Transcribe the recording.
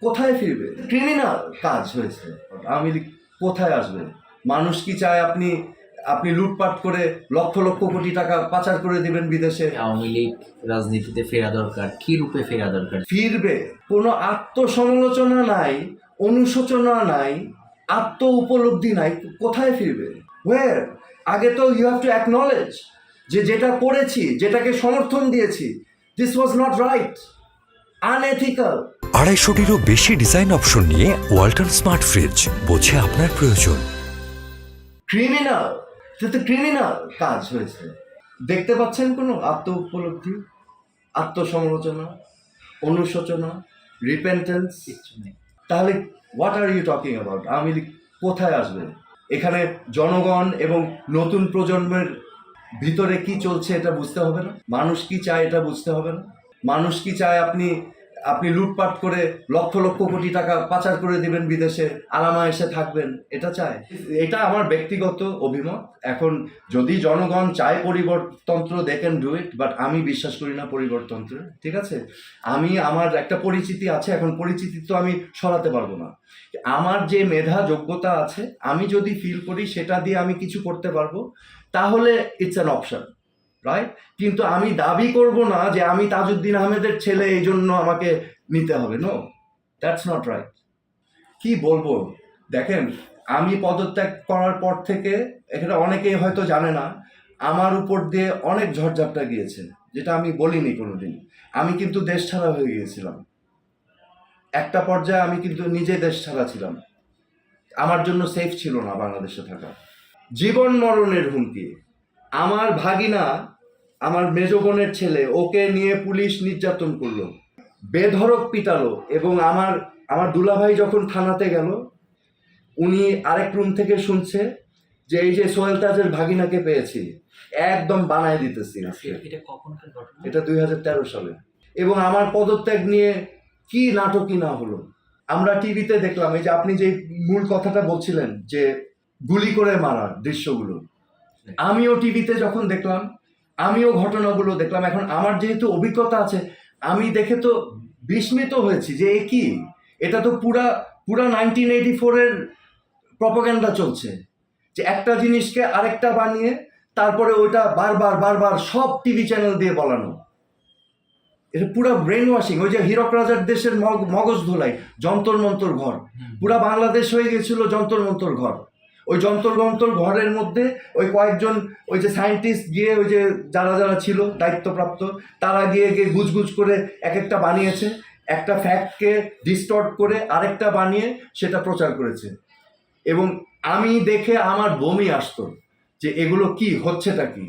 কোথায় ফিরবে? ক্রিমিনাল কাজ হয়েছে। আওয়ামী লীগ কোথায় আসবে? মানুষ কি চায় আপনি আপনি লুটপাট করে লক্ষ লক্ষ কোটি টাকা পাচার করে দিবেন বিদেশে? আওয়ামী লীগ রাজনীতিতে ফেরা দরকার, কি রূপে ফেরা দরকার? ফিরবে, কোনো আত্মসমালোচনা নাই, অনুশোচনা নাই, আত্ম উপলব্ধি নাই, কোথায় ফিরবে? ওয়ের? আগে তো ইউ হ্যাভ টু অ্যাকনলেজ যে যেটা করেছি, যেটাকে সমর্থন দিয়েছি, this was not right, unethical. 250-টিরও বেশি ডিজাইন অপশন নিয়ে ওয়ালটন স্মার্ট ফ্রিজ, বোঝে আপনার প্রয়োজন। ক্রিমিনাল, তো ক্রিমিনাল কাজ হয়েছে। দেখতে পাচ্ছেন কোনো আত্ম উপলব্ধি, আত্মসমালোচনা, অনুশোচনা, রিপেন্টেন্স? কিচ্ছু নেই। তাহলে what are you talking about? Awami League কোথায় আসবে? এখানে জনগণ এবং নতুন প্রজন্মের ভিতরে কি চলছে এটা বুঝতে হবে না? মানুষ কি চায় এটা বুঝতে হবে না? মানুষ কি চায় আপনি আপনি লুটপাট করে লক্ষ লক্ষ কোটি টাকা পাচার করে দিবেন বিদেশে, আলামা এসে থাকবেন, এটা চায়? এটা আমার ব্যক্তিগত অভিমত। এখন যদি জনগণ চায় পরিবর্তনতন্ত্র, they can do it, but আমি বিশ্বাস করি না পরিবর্তনতন্ত্রে। ঠিক আছে, আমার একটা পরিচিতি আছে, এখন পরিচিতি তো আমি সরাতে পারবো না। আমার যে মেধা যোগ্যতা আছে, আমি যদি ফিল করি সেটা দিয়ে আমি কিছু করতে পারবো, তাহলে ইটস অ্যান অপশন, রাইট? কিন্তু আমি দাবি করব না যে আমি তাজউদ্দিন আহমেদের ছেলে, এই জন্য আমাকে নিতে হবে। No, that's not right. কি বলবো, দেখেন, আমি পদত্যাগ করার পর থেকে, এখানে অনেকেই হয়তো জানে না, আমার উপর দিয়ে অনেক ঝড়ঝাপটা গিয়েছে, যেটা আমি বলিনি কোনোদিন। আমি কিন্তু দেশ ছাড়া হয়ে গিয়েছিলাম, একটা পর্যায়ে আমি কিন্তু নিজে দেশ ছাড়া ছিলাম। আমার জন্য সেফ ছিল না বাংলাদেশে থাকা। জীবন মরণের হুমকি। আমার ভাগিনা, আমার মেজ বোনের ছেলে, ওকে নিয়ে পুলিশ নির্যাতন করলো, বেধড়ক পিটালো, এবং আমার দুলাভাই যখন থানাতে গেল, উনি আরেক রুম থেকে শুনছে যে এই যে সোহেল তাজের ভাগিনাকে পেয়েছি, একদম বানায় দিতেছি। এটা কখনকার ঘটনা? এটা 2013 সালে। এবং আমার পদত্যাগ নিয়ে কি নাটকই না হলো। আমরা টিভিতে দেখলাম, এই যে আপনি যে মূল কথাটা বলছিলেন যে গুলি করে মারার দৃশ্যগুলো, আমিও টিভিতে যখন দেখলাম, আমিও ঘটনাগুলো দেখলাম। এখন আমার যেহেতু অভিজ্ঞতা আছে, আমি দেখে তো বিস্মিত হয়েছি যে এ কি, এটা তো পুরা 1984-এর প্রপাগান্ডা চলছে, যে একটা জিনিসকে আরেকটা বানিয়ে তারপরে ওইটা বারবার সব টিভি চ্যানেল দিয়ে বলানো। এটা পুরা ব্রেন ওয়াশিং। ওই যে হীরক রাজার দেশের মগজ ধোলাই, যন্তর মন্তর ঘর, পুরা বাংলাদেশ হয়ে গেছিল যন্তর মন্তর ঘর। ওই যন্তর মন্তর ঘরের মধ্যে ওই কয়েকজন, ওই যে সায়েন্টিস্ট গিয়ে, ওই যে যারা ছিল দায়িত্বপ্রাপ্ত, তারা গিয়ে গুজগুজ করে এক একটা বানিয়েছে, একটা ফ্যাক্টকে ডিস্টর্ট করে আরেকটা বানিয়ে সেটা প্রচার করেছে। এবং আমি দেখে আমার বমি আসতো যে এগুলো কি হচ্ছেটা কি।